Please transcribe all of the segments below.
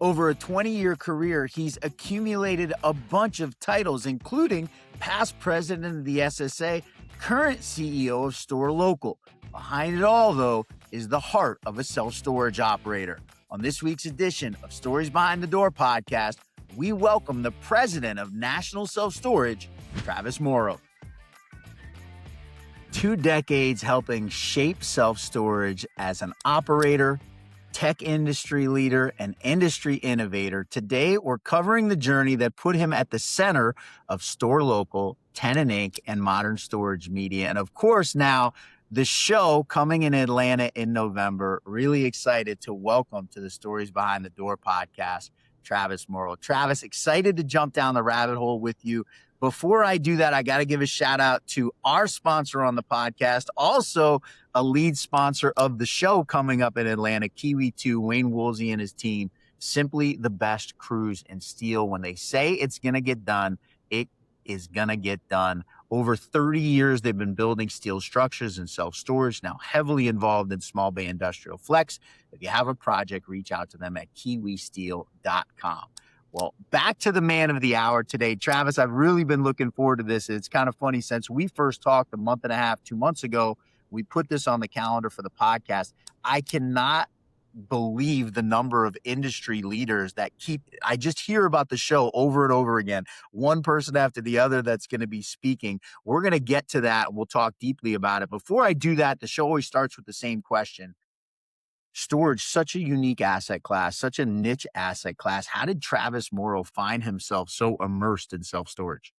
Over a 20-year career, he's accumulated a bunch of titles, including past president of the SSA, current CEO of Store Local. Behind it all, though, is the heart of a self-storage operator. On this week's edition of Stories Behind the Door podcast, we welcome the president of National Self-Storage, Travis Morrow. 2 decades helping shape self-storage as an operator, tech industry leader, and industry innovator. Today, we're covering the journey that put him at the center of Store Local, Tenant Inc., and Modern Storage Media. And of course, now the show coming in Atlanta in November. Really excited to welcome to the Stories Behind the Door podcast, Travis Morrow. Travis, excited to jump down the rabbit hole with you. Before I do that, I got to give a shout out to our sponsor on the podcast, also a lead sponsor of the show coming up in Atlanta, Kiwi 2, Wayne Woolsey and his team. Simply the best crews in steel. When they say it's going to get done, it is going to get done. Over 30 years, they've been building steel structures and self-storage, now heavily involved in small bay industrial flex. If you have a project, reach out to them at kiwisteel.com. Well, back to the man of the hour today. Travis, I've really been looking forward to this. It's kind of funny, since we first talked a month and a half, 2 months ago, we put this on the calendar for the podcast. I cannot believe the number of industry leaders that I just hear about the show over and over again, one person after the other that's going to be speaking. We're going to get to that. We'll talk deeply about it. Before I do that, the show always starts with the same question. Storage, such a unique asset class, such a niche asset class. How did Travis Morrow find himself so immersed in self-storage?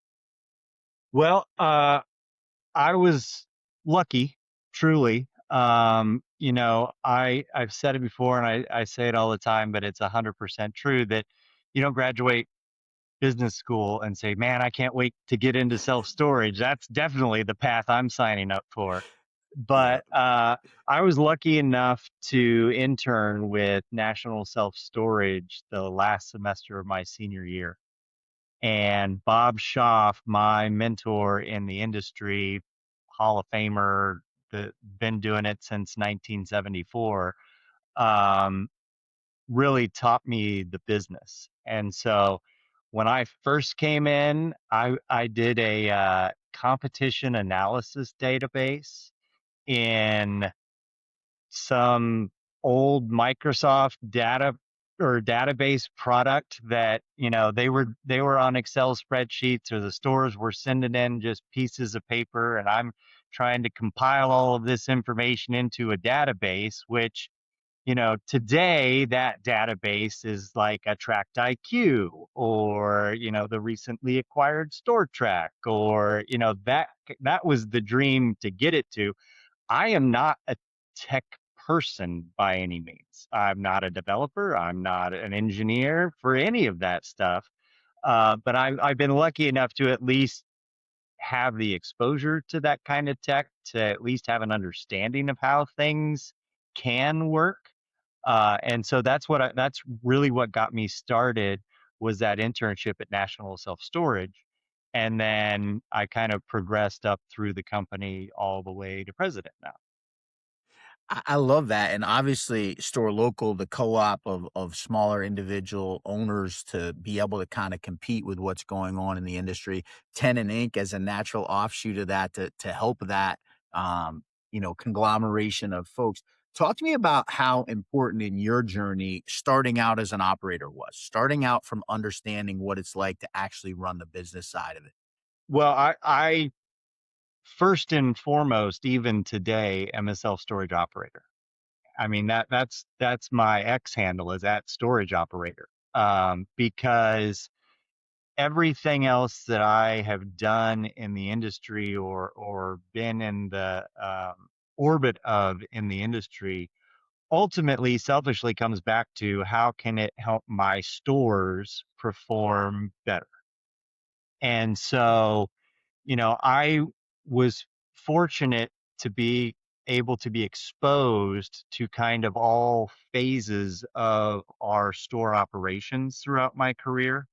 Well, I was lucky, truly. I've said it before and I say it all the time, but it's 100% true that you don't graduate business school and say, man, I can't wait to get into self-storage. That's definitely the path I'm signing up for. But I was lucky enough to intern with National Self-Storage the last semester of my senior year. And Bob Schaff, my mentor in the industry, Hall of Famer, been doing it since 1974, really taught me the business. And so when I first came in, I did a competition analysis database in some old Microsoft database product that, they were on Excel spreadsheets, or the stores were sending in just pieces of paper, and I'm trying to compile all of this information into a database, which, today that database is like a Tracked IQ, or, the recently acquired Store Track, or, that was the dream to get it to. I am not a tech person by any means. I'm not a developer. I'm not an engineer for any of that stuff. But I've been lucky enough to at least have the exposure to that kind of tech, to at least have an understanding of how things can work. And so that's really what got me started, was that internship at National Self-Storage. And then I kind of progressed up through the company all the way to president now. I love that. And obviously, Store Local, the co-op of smaller individual owners, to be able to kind of compete with what's going on in the industry. Tenant Inc. as a natural offshoot of that, to help that, conglomeration of folks. Talk to me about how important in your journey starting out as an operator was, starting out from understanding what it's like to actually run the business side of it. Well, I first and foremost, even today, am a self-storage operator. I mean, that's my X handle, is at storage operator, because everything else that I have done in the industry, or been in the orbit of in the industry, ultimately, selfishly comes back to, how can it help my stores perform better? And so, I was fortunate to be able to be exposed to kind of all phases of our store operations throughout my career.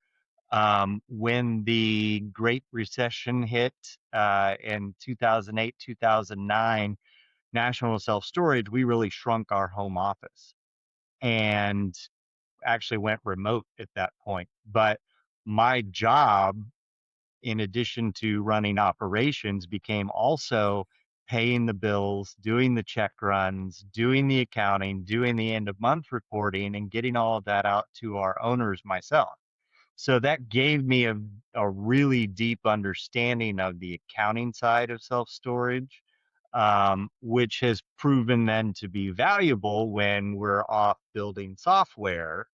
When the Great Recession hit in 2008, 2009, National Self-Storage, we really shrunk our home office. And actually went remote at that point. But my job, in addition to running operations, became also paying the bills, doing the check runs, doing the accounting, doing the end of month reporting, and getting all of that out to our owners myself. So that gave me a really deep understanding of the accounting side of self storage, which has proven then to be valuable when we're off building software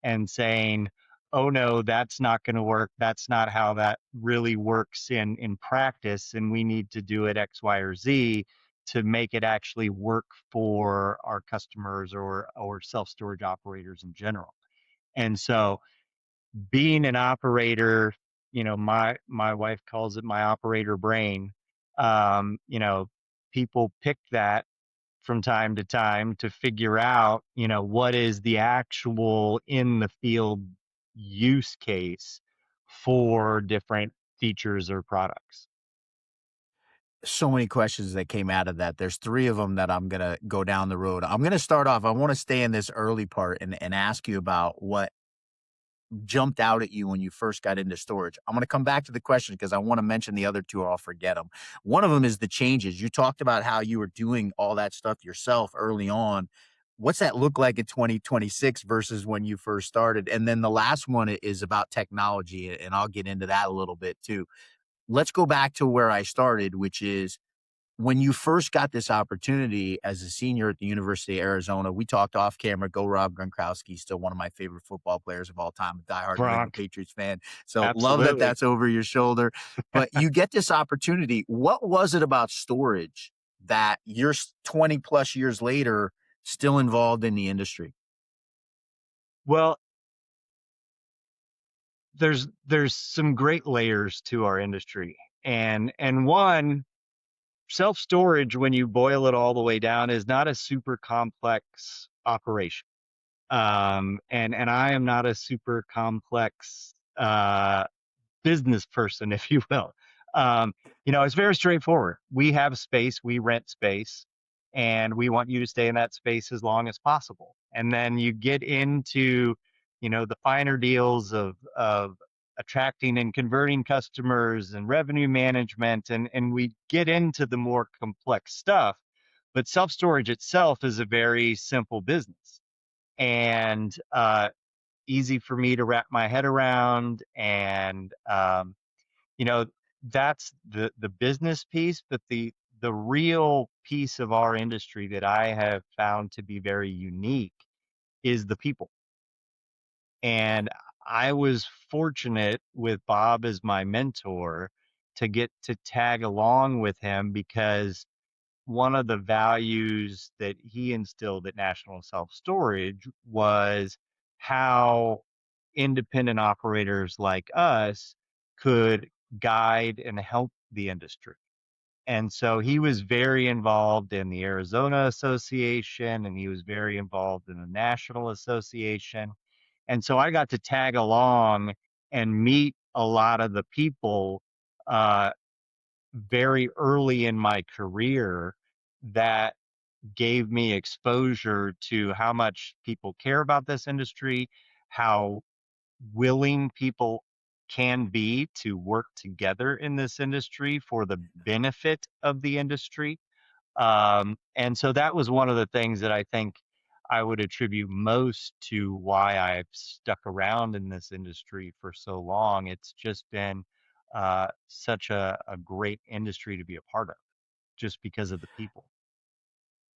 and saying, oh no, that's not going to work. That's not how that really works in practice. And we need to do it X, Y, or Z to make it actually work for our customers or self storage operators in general. And so being an operator, my wife calls it my operator brain. People pick that from time to time to figure out, what is the actual in the field use case for different features or products. So many questions that came out of that. There's three of them that I'm going to go down the road. I'm going to start off. I want to stay in this early part and ask you about what jumped out at you when you first got into storage. I'm going to come back to the question because I want to mention the other two or I'll forget them. One of them is the changes. You talked about how you were doing all that stuff yourself early on. What's that look like in 2026 versus when you first started? And then the last one is about technology, and I'll get into that a little bit too. Let's go back to where I started, which is when you first got this opportunity as a senior at the University of Arizona. We talked off camera. Go Rob Gronkowski, still one of my favorite football players of all time, a diehard New England Gronk, Patriots fan. So love that absolutely. that's over your shoulder. But you get this opportunity. What was it about storage that you're 20 plus years later still involved in the industry? Well, there's some great layers to our industry. And one, self storage, when you boil it all the way down, is not a super complex operation. And I am not a super complex business person, if you will. Um, it's very straightforward. We have space, we rent space, and we want you to stay in that space as long as possible. And then you get into, the finer deals of attracting and converting customers and revenue management, and we get into the more complex stuff. But self storage itself is a very simple business. And easy for me to wrap my head around. And you know that's the business piece, but the real piece of our industry that I have found to be very unique is the people. And I was fortunate with Bob as my mentor to get to tag along with him because one of the values that he instilled at National Self Storage was how independent operators like us could guide and help the industry. And so he was very involved in the Arizona Association, and he was very involved in the National Association. And so I got to tag along and meet a lot of the people uh, very early in my career that gave me exposure to how much people care about this industry, how willing people can be to work together in this industry for the benefit of the industry. And so that was one of the things that I think I would attribute most to why I've stuck around in this industry for so long. It's just been such a great industry to be a part of, just because of the people.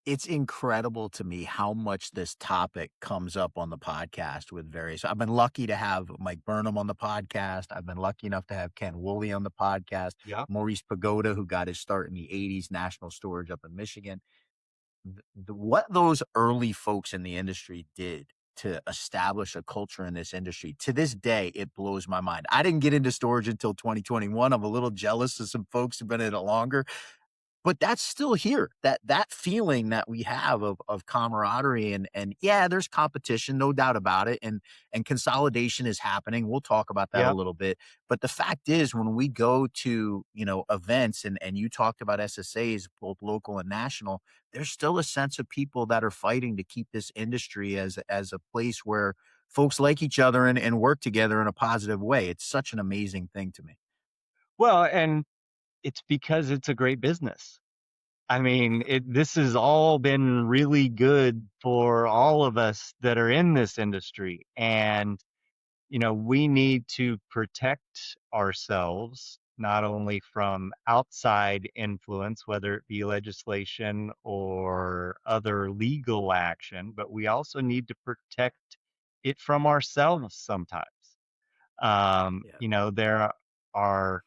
It's incredible to me how much this topic comes up on the podcast with various. I've been lucky to have Mike Burnham on the podcast. I've been lucky enough to have Ken Woolley on the podcast, Yeah. Maurice Pagoda, who got his start in the 80s, National Storage up in Michigan. What those early folks in the industry did to establish a culture in this industry, to this day, it blows my mind. I didn't get into storage until 2021. I'm a little jealous of some folks who've been in it longer, but that's still here. That feeling that we have of camaraderie and yeah, there's competition, no doubt about it. And consolidation is happening. We'll talk about that a Yeah. little bit. But the fact is when we go to, events and you talked about SSAs, both local and national, there's still a sense of people that are fighting to keep this industry as a place where folks like each other and work together in a positive way. It's such an amazing thing to me. Well, and it's because it's a great business. I mean, this has all been really good for all of us that are in this industry. And, we need to protect ourselves not only from outside influence, whether it be legislation or other legal action, but we also need to protect it from ourselves sometimes. Yeah. There are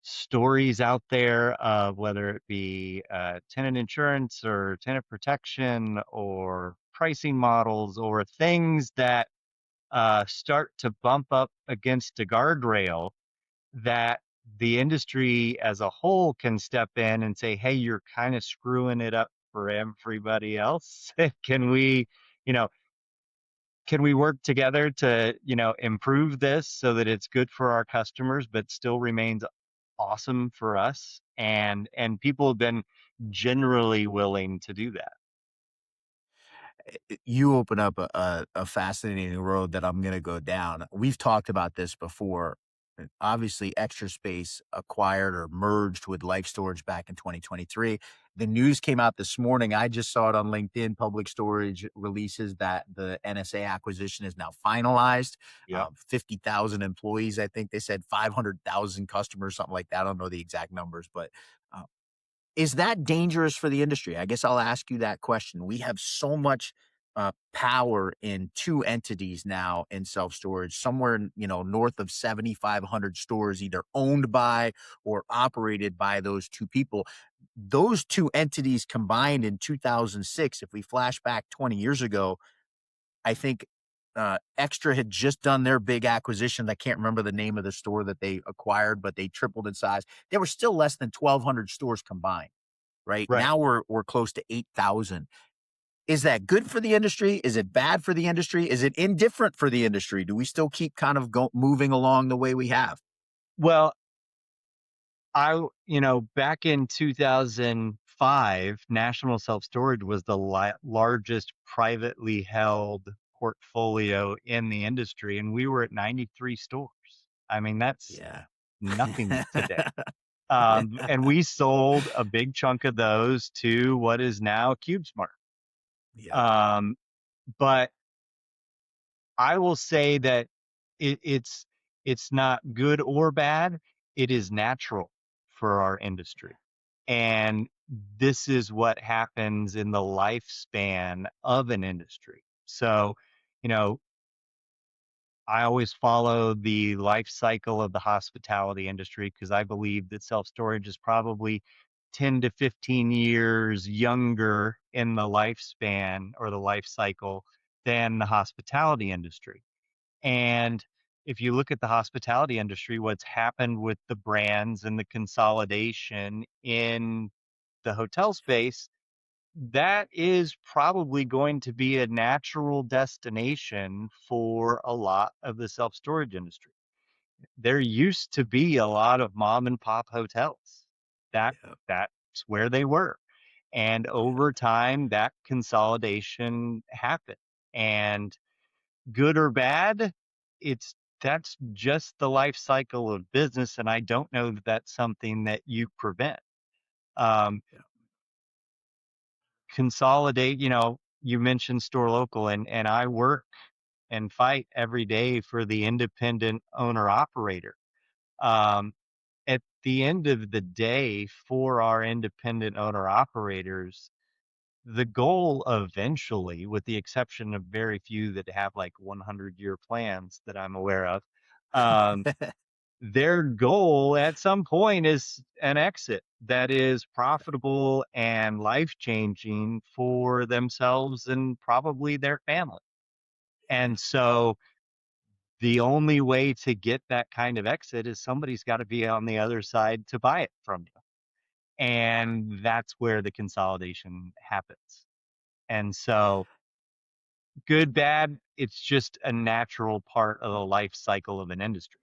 stories out there of whether it be tenant insurance or tenant protection or pricing models or things that start to bump up against a guardrail that the industry as a whole can step in and say, hey, you're kind of screwing it up for everybody else. You know, can we work together to, improve this so that it's good for our customers, but still remains awesome for us? And people have been generally willing to do that. You open up a fascinating road that I'm going to go down. We've talked about this before. Obviously, Extra Space acquired or merged with Life Storage back in 2023. The news came out this morning. I just saw it on LinkedIn. Public Storage releases that the NSA acquisition is now finalized. Yep. 50,000 employees, I think they said 500,000 customers, something like that. I don't know the exact numbers, but uh, is that dangerous for the industry? I guess I'll ask you that question. We have so much power in two entities now in self-storage, somewhere, north of 7,500 stores either owned by or operated by those two people. Those two entities combined in 2006, if we flash back 20 years ago, I think Extra had just done their big acquisition. I can't remember the name of the store that they acquired, but they tripled in size. They were still less than 1,200 stores combined. Right Right. now, we're close to 8,000. Is that good for the industry? Is it bad for the industry? Is it indifferent for the industry? Do we still keep kind of moving along the way we have? Well, back in 2005, National Self Storage was the largest privately held portfolio in the industry, and we were at 93 stores. I mean, that's Yeah. nothing today. And we sold a big chunk of those to what is now CubeSmart. Yep. Um, but I will say that it's not good or bad. It is natural for our industry. And this is what happens in the lifespan of an industry. So, you know, I always follow the life cycle of the hospitality industry because I believe that self storage is probably 10 to 15 years younger in the lifespan or the life cycle than the hospitality industry. And if you look at the hospitality industry, what's happened with the brands and the consolidation in the hotel space, that is probably going to be a natural destination for a lot of the self storage industry. There used to be a lot of mom and pop hotels. That Yep. that's where they were. And Yeah. over time that consolidation happened. And good or bad, it's that's just the life cycle of business, and I don't know that that's something that you prevent. Um, Yeah. Consolidate, you mentioned store local, and I work and fight every day for the independent owner operator. Um, at the end of the day, for our independent owner operators, the goal eventually, with the exception of very few that have like 100-year plans that I'm aware of, um, their goal at some point is an exit that is profitable and life changing for themselves and probably their family. Yeah. And so the only way to get that kind of exit is somebody's got to be on the other side to buy it from you. And that's where the consolidation happens. And so good, bad, it's just a natural part of the life cycle of an industry.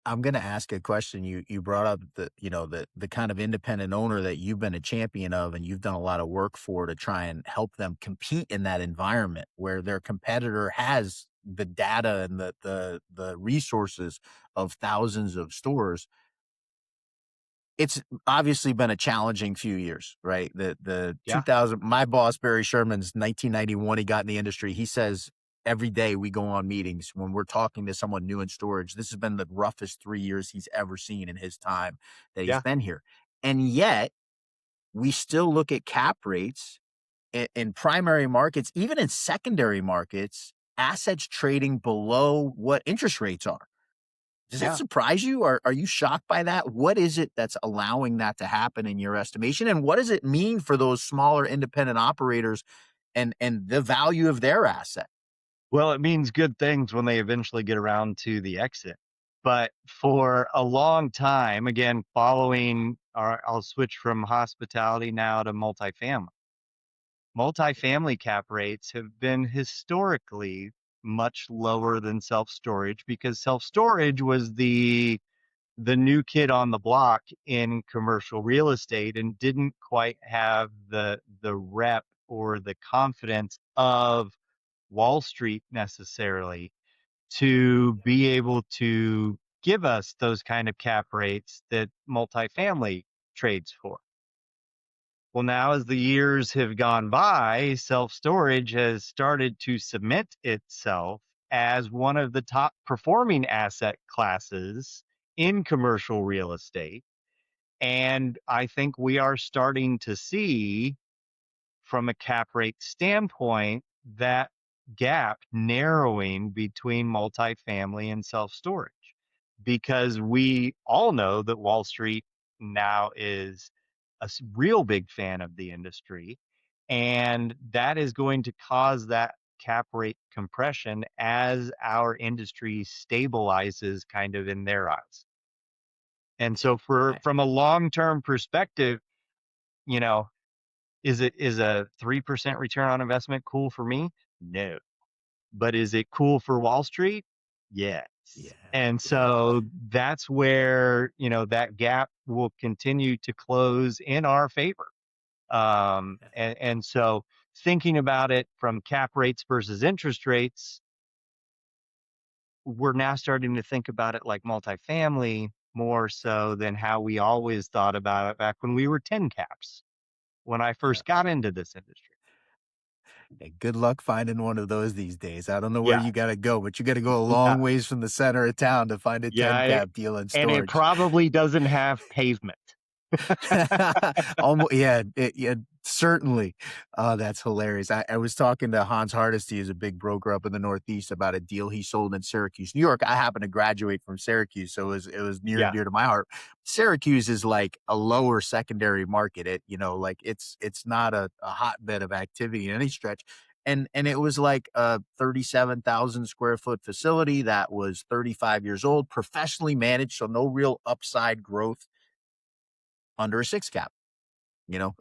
I'm gonna ask a question. You brought up the kind of independent owner that you've been a champion of, and you've done a lot of work for to try and help them compete in that environment where their competitor has the data and the resources of thousands of stores. It's obviously been a challenging few years, right? The Yeah, 2000 my boss, Barry Sherman's 1991, he got in the industry. He says every day we go on meetings when we're talking to someone new in storage, this has been the roughest 3 years he's ever seen in his time that he's yeah, been here. And yet, we still look at cap rates in primary markets, even in secondary markets, assets trading below what interest rates are. Does that yeah. surprise you? Are you shocked by that? What is it that's allowing that to happen in your estimation? And what does it mean for those smaller independent operators and the value of their asset? Well, it means good things when they eventually get around to the exit. But for a long time, again, following, or I'll switch from hospitality now to multifamily. Multifamily cap rates have been historically much lower than self-storage because self-storage was the new kid on the block in commercial real estate and didn't quite have the rep or the confidence of Wall Street necessarily to be able to give us those kind of cap rates that multifamily trades for. Well, now as the years have gone by, self storage has started to cement itself as one of the top performing asset classes in commercial real estate. And I think we are starting to see, from a cap rate standpoint, that gap narrowing between multifamily and self storage because we all know that Wall Street now is a real big fan of the industry. And that is going to cause that cap rate compression as our industry stabilizes kind of in their eyes. And so I from a long-term perspective, you know, is a 3% return on investment cool for me? No. But is it cool for Wall Street? Yes. Yeah, And yeah. so that's where, that gap will continue to close in our favor. And so thinking about it from cap rates versus interest rates, we're now starting to think about it like multifamily more so than how we always thought about it back when we were 10 caps, when I Yeah. first got into this industry. Hey, good luck finding one of those these days. I don't know where Yeah. you gotta go, but you gotta go a Yeah. long ways from the center of town to find a 10 Yeah. cap deal in And it storage. probably doesn't have pavement. Almo yeah, certainly. Oh, that's hilarious. I was talking to Hans Hardesty, who's a big broker up in the Northeast, about a deal he sold in Syracuse, New York. I happen to graduate from Syracuse, so it was near and Yeah. dear to my heart. Syracuse is like a lower secondary market. Like it's not a hotbed of activity in any stretch. And it was like a 37,000 square foot facility that was 35 years old, professionally managed, so no real upside growth under a six cap,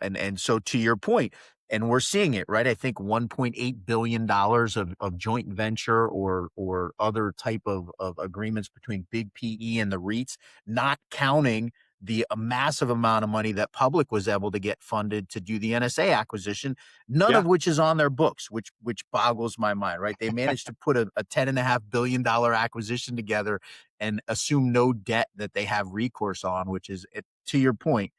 and so to your point, and we're seeing it, right? I think $1.8 billion of joint venture or other type of agreements between big PE and the REITs, not counting the massive amount of money that public was able to get funded to do the NSA acquisition, none Yeah. of which is on their books, which boggles my mind, right? They managed to put a $10.5 billion acquisition together and assume no debt that they have recourse on, which is, to your point,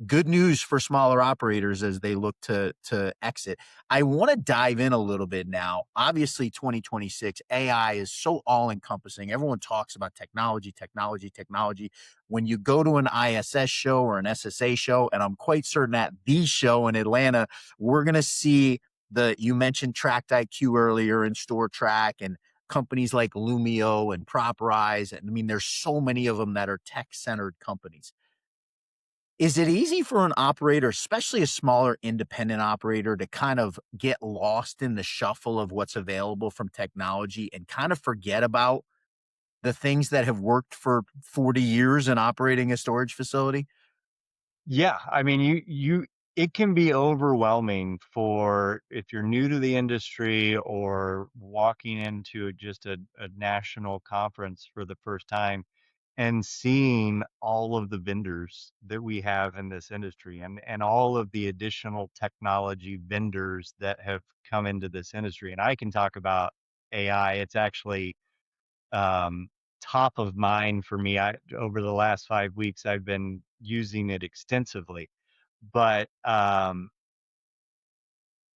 good news for smaller operators as they look to exit. I want to dive in a little bit now. Obviously, 2026 AI is so all encompassing. Everyone talks about technology, technology, technology. When you go to an ISS show or an SSA show, and I'm quite certain at the show in Atlanta, we're going to see you mentioned Tract IQ earlier and Store Track and companies like Lumio and PropRise. And I mean, there's so many of them that are tech centered companies. Is it easy for an operator, especially a smaller independent operator, to kind of get lost in the shuffle of what's available from technology and kind of forget about the things that have worked for 40 years in operating a storage facility? Yeah. I mean, it can be overwhelming for if you're new to the industry or walking into just a national conference for the first time. and seeing all of the vendors that we have in this industry and all of the additional technology vendors that have come into this industry. And I can talk about AI. It's actually um, top of mind for me. Over the last 5 weeks, I've been using it extensively, but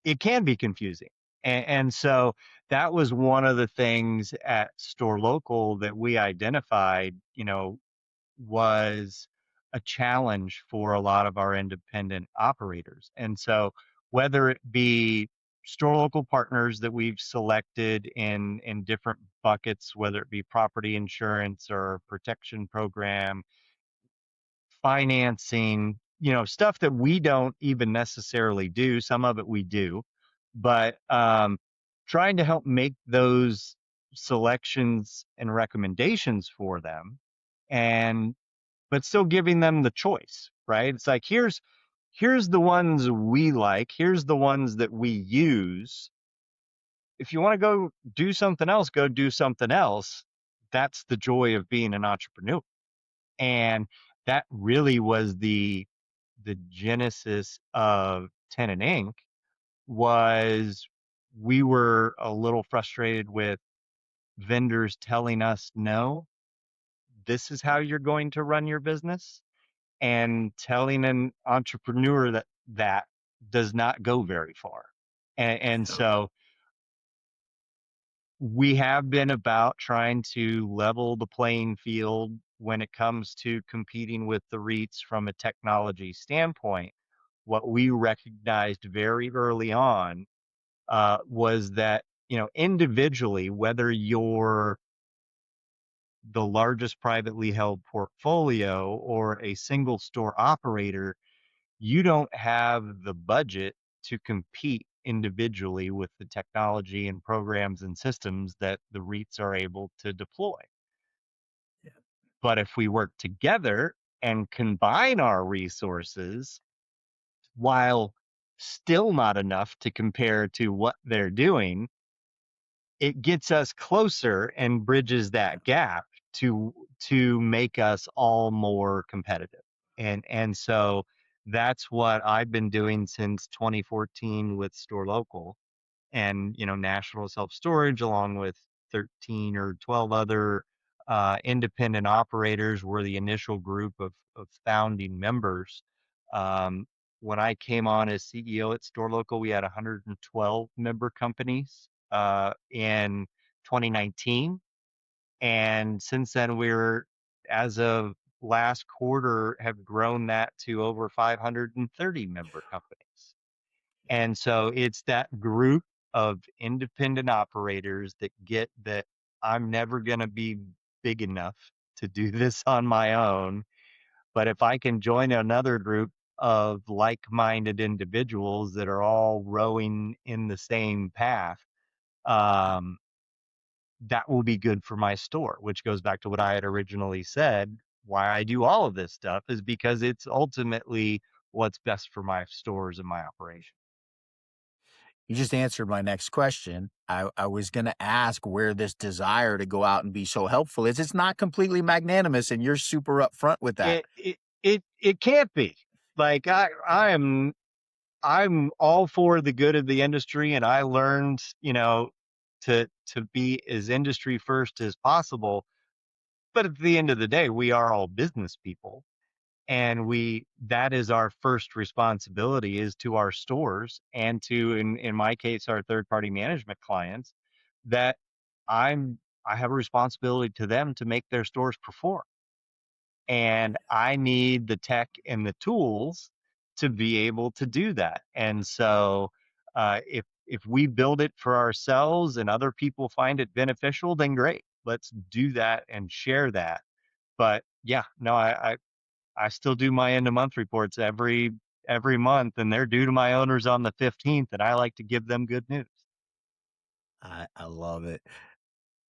it can be confusing. And so that was one of the things at Store Local that we identified, was a challenge for a lot of our independent operators. And so whether it be Store Local partners that we've selected in different buckets, whether it be property insurance or protection program, financing, stuff that we don't even necessarily do. Some of it we do, but trying to help make those selections and recommendations for them, and but still giving them the choice, right? It's like, here's the ones we like, here's the ones that we use. If you want to go do something else, go do something else. That's the joy of being an entrepreneur. And that really was the genesis of Tenant Inc. Was we were a little frustrated with vendors telling us, no, this is how you're going to run your business, and telling an entrepreneur that does not go very far. And so we have been about trying to level the playing field when it comes to competing with the REITs from a technology standpoint. What we recognized very early on was that, individually, whether you're the largest privately held portfolio or a single store operator, you don't have the budget to compete individually with the technology and programs and systems that the REITs are able to deploy. Yeah. But if we work together and combine our resources, while still not enough to compare to what they're doing, it gets us closer and bridges that gap to make us all more competitive. And so that's what I've been doing since 2014 with Store Local, and National Self Storage, along with 13 or 12 other independent operators, were the initial group of founding members. um, when I came on as CEO at Store Local, we had 112 member companies in 2019, and since then as of last quarter, have grown that to over 530 member companies. And so it's that group of independent operators that get that I'm never going to be big enough to do this on my own. But if I can join another group of like-minded individuals that are all rowing in the same path, um, that will be good for my store, which goes back to what I had originally said. Why I do all of this stuff is because it's ultimately what's best for my stores and my operation. You just answered my next question. I was going to ask where this desire to go out and be so helpful is. It's not completely magnanimous, and you're super upfront with that. It can't be. Like I'm all for the good of the industry, and I learned, to be as industry first as possible. But at the end of the day, we are all business people, and that is our first responsibility, is to our stores and to, in my case, our third party management clients, that I have a responsibility to them to make their stores perform. And I need the tech and the tools to be able to do that. And so if we build it for ourselves and other people find it beneficial, then great. Let's do that and share that. But yeah, no, I still do my end of month reports every month, and they're due to my owners on the 15th, and I like to give them good news. I love it.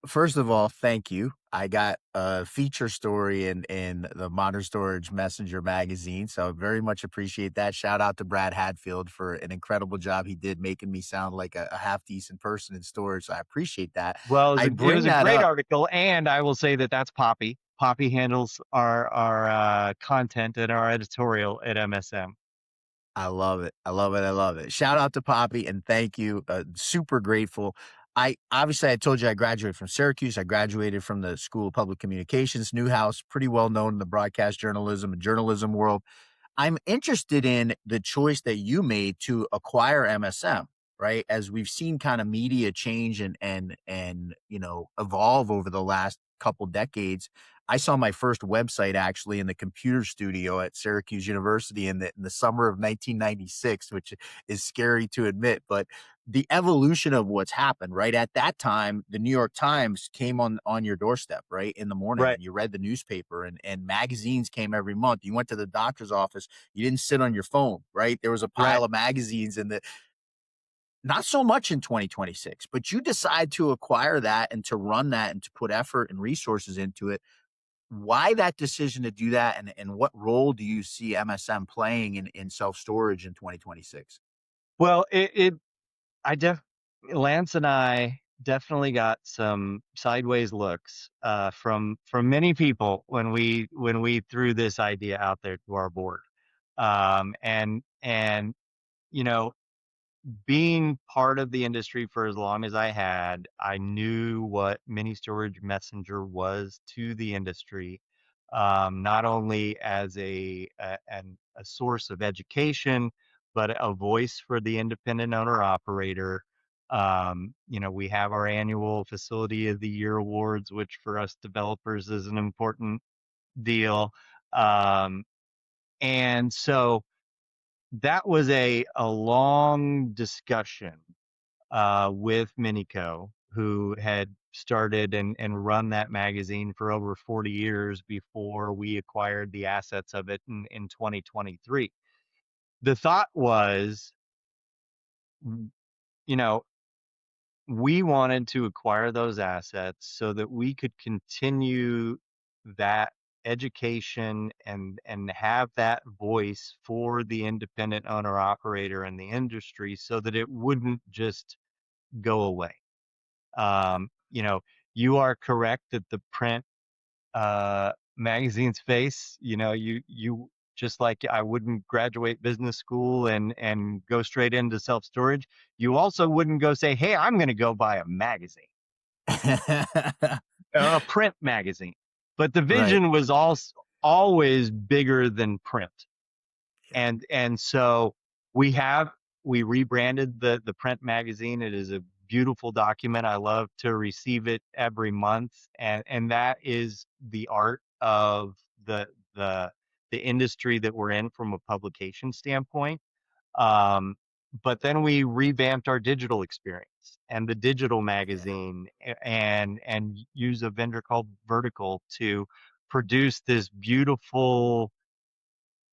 First of all, thank you. I got a feature story in the Modern Storage Messenger magazine, so I very much appreciate that. Shout out to Brad Hadfield for an incredible job he did making me sound like a half decent person in storage. So I appreciate that. Well, I it was bring a that great up. article, and I will say that that's Poppy. Poppy handles our content and our editorial at MSM. I love it. I love it. I love it. Shout out to Poppy and thank you. Super grateful. I told you I graduated from Syracuse. I graduated from the School of Public Communications, Newhouse, pretty well known in the broadcast journalism and journalism world. I'm interested in the choice that you made to acquire MSM, right? As we've seen kind of media change and evolve over the last couple decades. I saw my first website actually in the computer studio at Syracuse University in the summer of 1996, which is scary to admit, but the evolution of what's happened, right? At that time, the New York Times came on your doorstep, right? In the morning, Right, and you read the newspaper, and magazines came every month. You went to the doctor's office, you didn't sit on your phone, right? There was a right. pile of magazines and the not so much in 2026, but you decide to acquire that and to run that and to put effort and resources into it. Why that decision to do that, and what role do you see MSM playing in self-storage in 2026? Well, I def Lance and I definitely got some sideways looks from many people when we threw this idea out there to our board. And you know, being part of the industry for as long as I had, I knew what mini storage messenger was to the industry, not only as a source of education, but a voice for the independent owner operator. We have our annual Facility of the Year awards, which for us developers is an important deal. Um, and so that was a long discussion with Minico, who had started and run that magazine for over 40 years before we acquired the assets of it in 2023. The thought was, you know, we wanted to acquire those assets so that we could continue that education and have that voice for the independent owner operator in the industry so that it wouldn't just go away. Um, you know, you are correct that the print magazine's face, you just like I wouldn't graduate business school and go straight into self-storage. You also wouldn't go say, "Hey, I'm going to go buy a magazine, a print magazine." But the Right. vision was also always bigger than print. And so we have we rebranded the print magazine. It is a beautiful document. I love to receive it every month, and that is the art of the the industry that we're in from a publication standpoint. Um, but then we revamped our digital experience and the digital magazine, and use a vendor called Vertical to produce this beautiful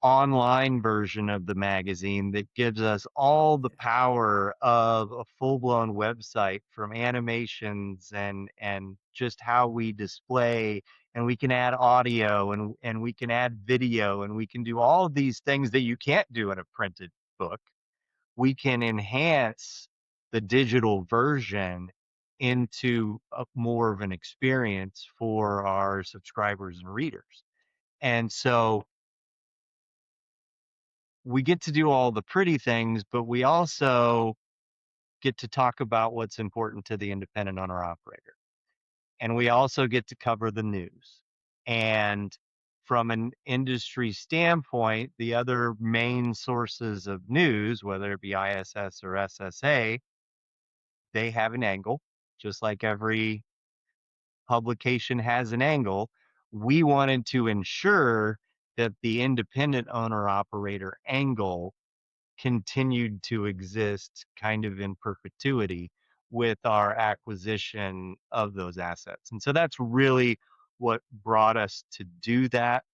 online version of the magazine that gives us all the power of a full-blown website, from animations and just how we display, and we can add audio, and we can add video, and we can do all of these things that you can't do in a printed book. We can enhance the digital version into more of an experience for our subscribers and readers. And so we get to do all the pretty things, but we also get to talk about what's important to the independent owner operator. And we also get to cover the news. And from an industry standpoint, the other main sources of news, whether it be ISS or SSA, they have an angle, just like every publication has an angle. We wanted to ensure that the independent owner operator angle continued to exist kind of in perpetuity with our acquisition of those assets. And so that's really what brought us to do that.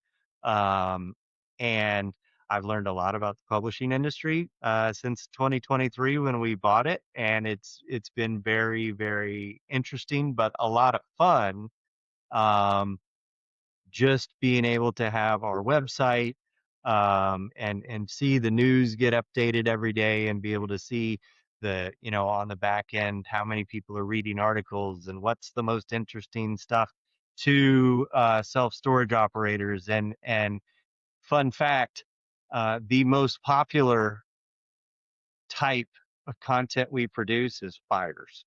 Um, and I've learned a lot about the publishing industry since 2023 when we bought it, and it's been very, very interesting, but a lot of fun. Um, just being able to have our website, and see the news get updated every day, and be able to see on the back end how many people are reading articles and what's the most interesting stuff to self-storage operators. And fun fact, the most popular type of content we produce is fires.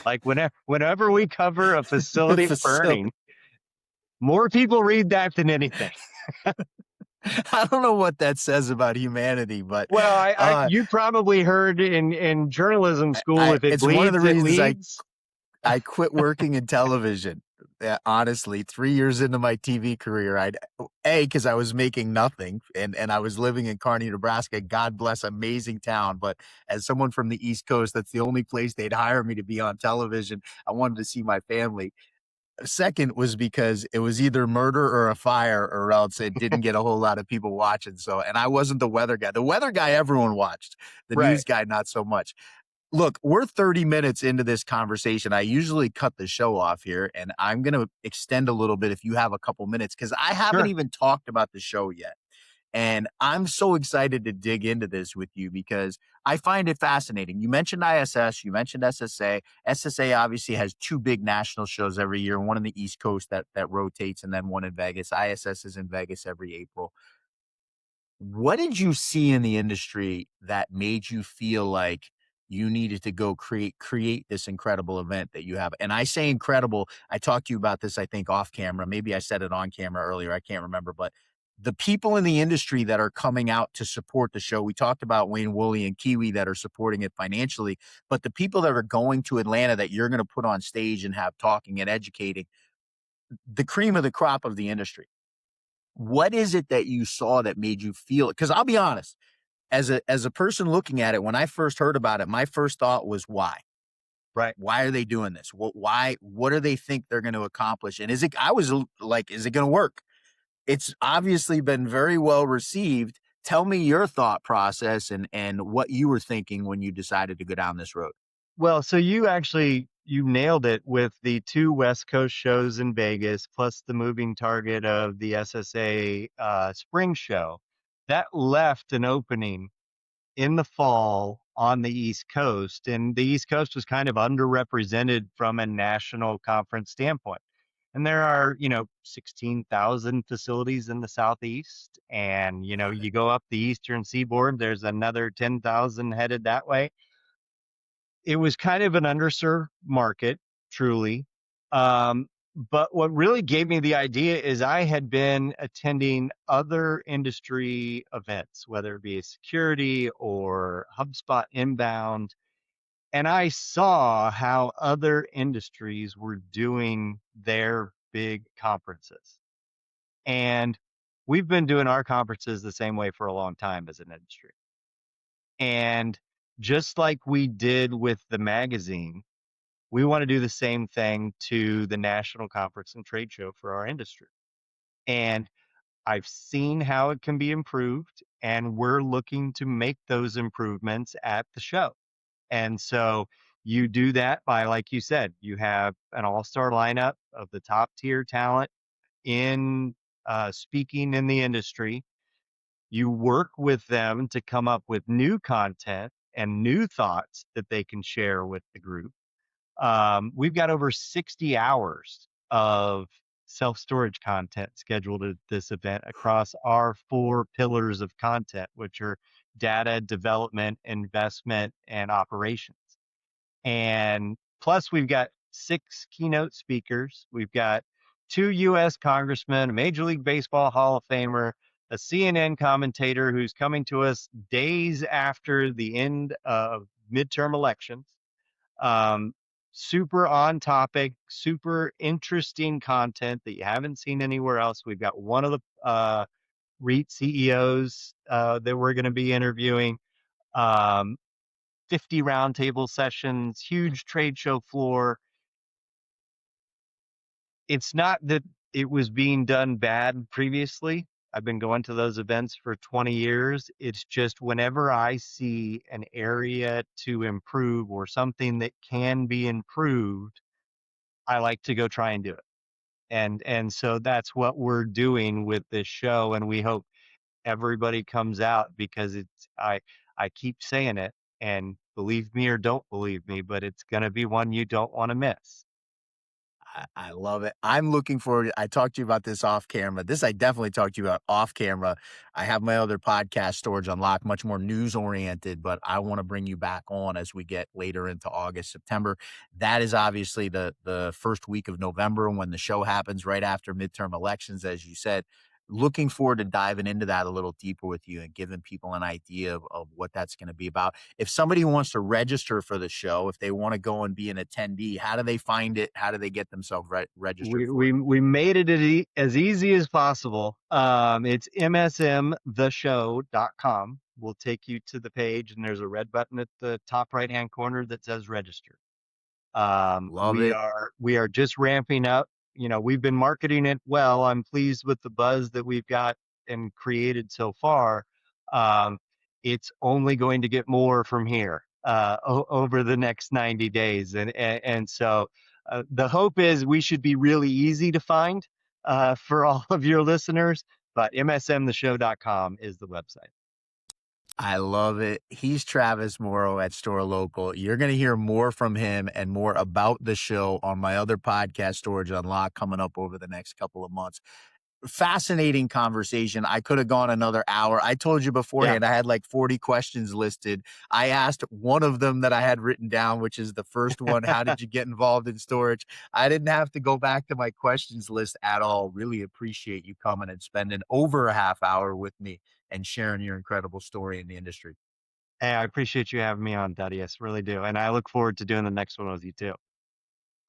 Like whenever we cover a facility Facility. burning, more people read that than anything. I don't know what that says about humanity, but Well, uh, you probably heard in journalism school, if it it's one of the bleeds, it reasons leads. I quit working in television. Honestly, 3 years into my TV career, because I was making nothing and I was living in Kearney, Nebraska. God bless, amazing town. But as someone from the East Coast, that's the only place they'd hire me to be on television. I wanted to see my family. Second was because it was either murder or a fire, or else it didn't get a whole lot of people watching. So, and I wasn't the weather guy. The weather guy, everyone watched. The Right. news guy, not so much. Look, we're 30 minutes into this conversation. I usually cut the show off here, and I'm going to extend a little bit if you have a couple minutes, because I haven't Sure. even talked about the show yet. And I'm so excited to dig into this with you because I find it fascinating. You mentioned ISS, you mentioned SSA. SSA obviously has two big national shows every year, one on the East Coast that rotates, and then one in Vegas. ISS is in Vegas every April. What did you see in the industry that made you feel like you needed to go create this incredible event that you have? And I say incredible, I talked to you about this, I think, off camera. Maybe I said it on camera earlier, I can't remember, but the people in the industry that are coming out to support the show, we talked about Wayne Woolley and Kiwi that are supporting it financially, but the people that are going to Atlanta that you're going to put on stage and have talking and educating, the cream of the crop of the industry. What is it that you saw that made you feel it? Because I'll be honest, as a person looking at it, when I first heard about it, my first thought was why? Right. Why are they doing this? What do they think they're going to accomplish? And I was like, is it going to work? It's obviously been very well received. Tell me your thought process and what you were thinking when you decided to go down this road. Well, so you nailed it with the two West Coast shows in Vegas, plus the moving target of the SSA spring show. That left an opening in the fall on the East Coast, and the East Coast was kind of underrepresented from a national conference standpoint. And there are, 16,000 facilities in the Southeast. And, Got it. you go up the Eastern Seaboard, there's another 10,000 headed that way. It was kind of an underserved market, truly. But what really gave me the idea is I had been attending other industry events, whether it be security or HubSpot inbound, and I saw how other industries were doing their big conferences. And we've been doing our conferences the same way for a long time as an industry. And just like we did with the magazine, we want to do the same thing to the national conference and trade show for our industry. And I've seen how it can be improved, and we're looking to make those improvements at the show. And so you do that by, like you said, you have an all-star lineup of the top tier talent in speaking in the industry. You work with them to come up with new content and new thoughts that they can share with the group. We've got over 60 hours of self-storage content scheduled at this event across our four pillars of content, which are data, development, investment, and operations. And plus, we've got 6 keynote speakers. We've got 2 US congressmen, a Major League Baseball Hall of Famer, a CNN commentator who's coming to us days after the end of midterm elections. Um, Super on topic, super interesting content that you haven't seen anywhere else. We've got one of the REIT CEOs that we're going to be interviewing. Um, 50 roundtable sessions, huge trade show floor. It's not that it was being done bad previously. I've been going to those events for 20 years. It's just whenever I see an area to improve or something that can be improved, I like to go try and do it. And so that's what we're doing with this show, and we hope everybody comes out because I keep saying it, and believe me or don't believe me, but it's going to be one you don't want to miss. I love it. I'm looking forward. I talked to you about this off camera. This I definitely talked to you about off camera. I have my other podcast, Storage Unlocked, much more news oriented, but I want to bring you back on as we get later into August, September. That is obviously the first week of November when the show happens right after midterm elections, as you said. Looking forward to diving into that a little deeper with you and giving people an idea of what that's going to be about. If somebody wants to register for the show, if they want to go and be an attendee, how do they find it? How do they get themselves registered for it? We made it as easy as possible. It's msmtheshow.com. We'll take you to the page, and there's a red button at the top right-hand corner that says register. Love it. We are just ramping up. You know, we've been marketing it well. I'm pleased with the buzz that we've got and created so far. It's only going to get more from here over the next 90 days, and so the hope is we should be really easy to find for all of your listeners. But msmtheshow.com is the website. I love it. He's Travis Morrow at Store Local. You're going to hear more from him and more about the show on my other podcast, Storage Unlocked, coming up over the next couple of months. Fascinating conversation. I could have gone another hour. I told you beforehand, I had like 40 questions listed. I asked one of them that I had written down, which is the first one. How did you get involved in storage? I didn't have to go back to my questions list at all. Really appreciate you coming and spending over a half hour with me and sharing your incredible story in the industry. Hey, I appreciate you having me on, Thaddeus. Really do. And I look forward to doing the next one with you too.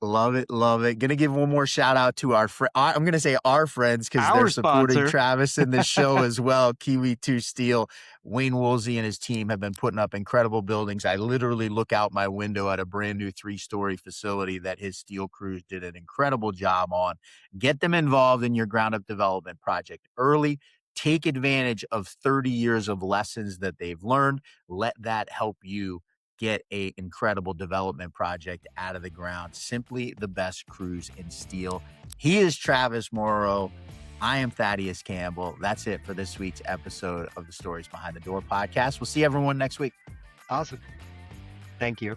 Love it. Love it. Going to give one more shout out to our friend. I'm going to say our friends because they're supporting sponsor. Travis in this show as well. Kiwi 2 Steel. Wayne Woolsey and his team have been putting up incredible buildings. I literally look out my window at a brand new 3-story facility that his steel crews did an incredible job on. Get them involved in your ground up development project early. Take advantage of 30 years of lessons that they've learned. Let that help you get a incredible development project out of the ground. Simply the best crews in steel. He is Travis Morrow. I am Thaddeus Campbell. That's it for this week's episode of the Stories Behind the Door podcast. We'll see everyone next week. Awesome. Thank you.